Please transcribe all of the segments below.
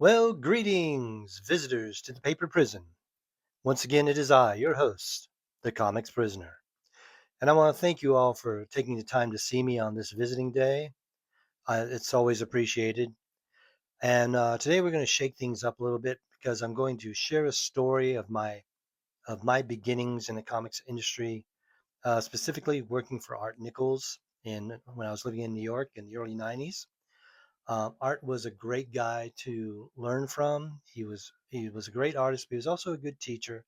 Well, greetings, visitors to the paper prison. Once again, it is I, your host, the Comics Prisoner. And I want to thank you all for taking the time to see me on this visiting day. It's always appreciated. And today we're going to shake things up a little bit because I'm going to share a story of my beginnings in the comics industry, specifically working for Art Nichols when I was living in New York in the early '90s. Art was a great guy to learn from. He was a great artist, but he was also a good teacher,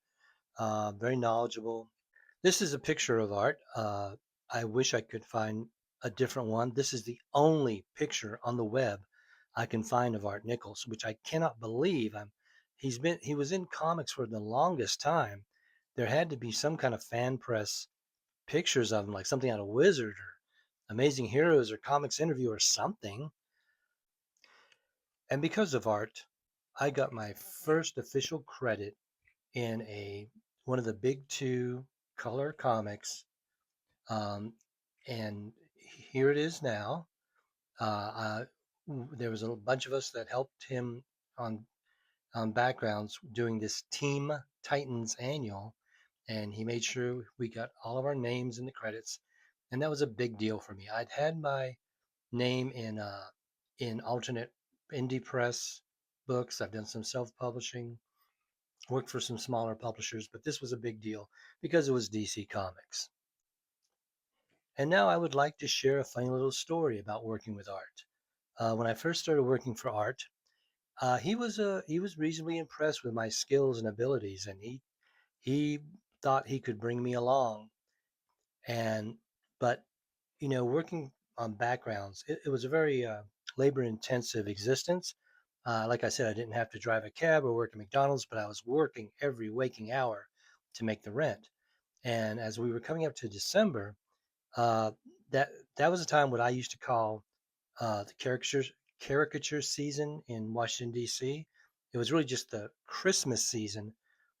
very knowledgeable. This is a picture of Art. I wish I could find a different one. This is the only picture on the web I can find of Art Nichols, which I cannot believe. He was in comics for the longest time. There had to be some kind of fan press pictures of him, like something out of Wizard or Amazing Heroes or Comics Interview or something. And because of Art, I got my first official credit in a one of the big two color comics, um, and here it is now. There was a bunch of us that helped him on backgrounds doing this Team Titans annual, and he made sure we got all of our names in the credits, and that was a big deal for me. I'd had my name in alternate indie press books. I've done some self-publishing, worked for some smaller publishers, but this was a big deal because it was DC Comics. And now I would like to share a funny little story about working with Art. When I first started working for Art, he was reasonably impressed with my skills and abilities, and he thought he could bring me along. And but working on backgrounds, it was a very labor intensive existence. Like I said, I didn't have to drive a cab or work at McDonald's, but I was working every waking hour to make the rent. And as we were coming up to December, uh, that that was a time what I used to call the caricature season in Washington D.C. It was really just the Christmas season,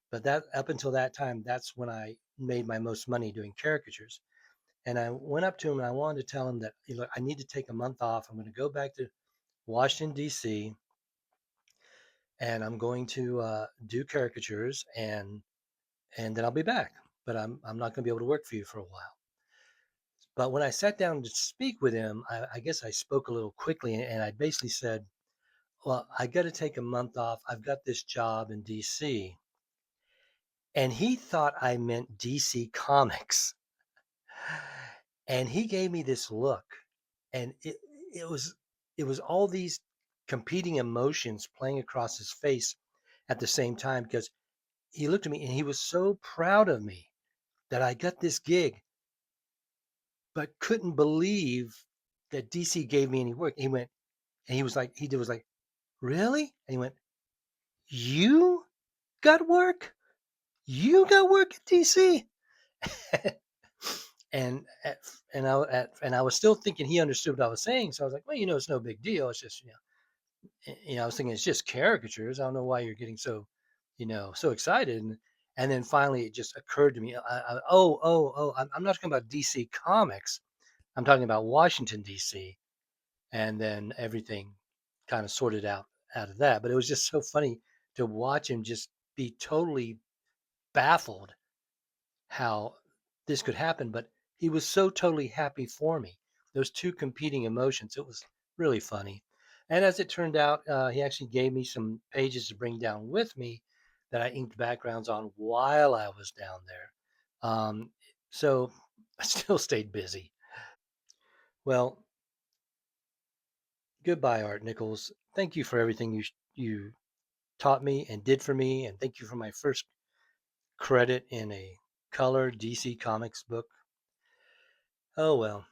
but that up until that time, that's when I made my most money doing caricatures. And I went up to him and I wanted to tell him that, look, I need to take a month off. I'm going to go back to Washington D.C. and I'm going to do caricatures and then I'll be back. But I'm not going to be able to work for you for a while. But when I sat down to speak with him, I guess I spoke a little quickly and I basically said, well, I got to take a month off. I've got this job in DC. And he thought I meant DC Comics. And he gave me this look. And it was all these competing emotions playing across his face at the same time because he looked at me and he was so proud of me that I got this gig, but couldn't believe that DC gave me any work. He went and he was like, really? And he went, you got work? You got work at DC? and and I was still thinking he understood what I was saying. So I was like, well, it's no big deal. It's just I was thinking it's just caricatures. I don't know why you're getting so so excited. And then finally it just occurred to me. Oh, I'm not talking about DC Comics. I'm talking about Washington D.C. And then everything kind of sorted out of that. But it was just so funny to watch him just be totally baffled how this could happen, but he was so totally happy for me. Those two competing emotions. It was really funny. And as it turned out, he actually gave me some pages to bring down with me that I inked backgrounds on while I was down there. So I still stayed busy. Well, goodbye, Art Nichols. Thank you for everything you taught me and did for me, and thank you for my first credit in a color DC Comics book. Oh well.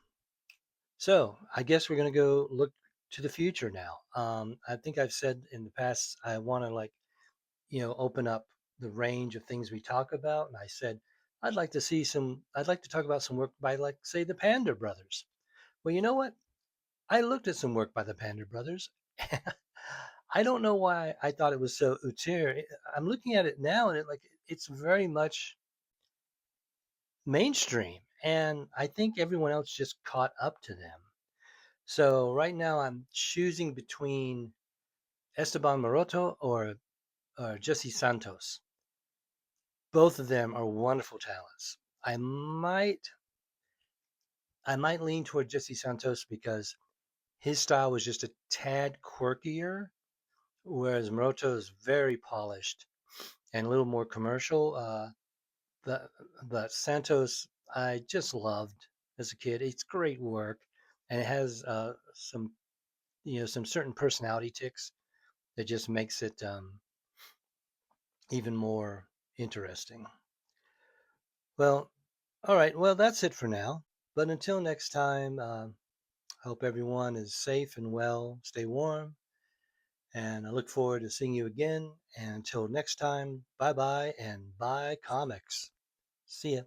So I guess we're gonna go look to the future now. I think I've said in the past I want to open up the range of things we talk about, and I said I'd like to see some. I'd like to talk about some work by like say the Panda Brothers. Well, you know what? I looked at some work by the Panda Brothers. I don't know why I thought it was so outre. I'm looking at it now, and it's very much mainstream, and I think everyone else just caught up to them. So right now I'm choosing between Esteban Maroto or Jesse Santos. Both of them are wonderful talents. I might I might lean toward Jesse Santos because his style was just a tad quirkier, whereas Maroto is very polished and a little more commercial. But, but Santos, I just loved as a kid. It's great work, and it has some some certain personality ticks that just makes it even more interesting. Well, all right. Well, that's it for now. But until next time, hope everyone is safe and well. Stay warm, and I look forward to seeing you again. And until next time, bye bye and buy comics. See ya.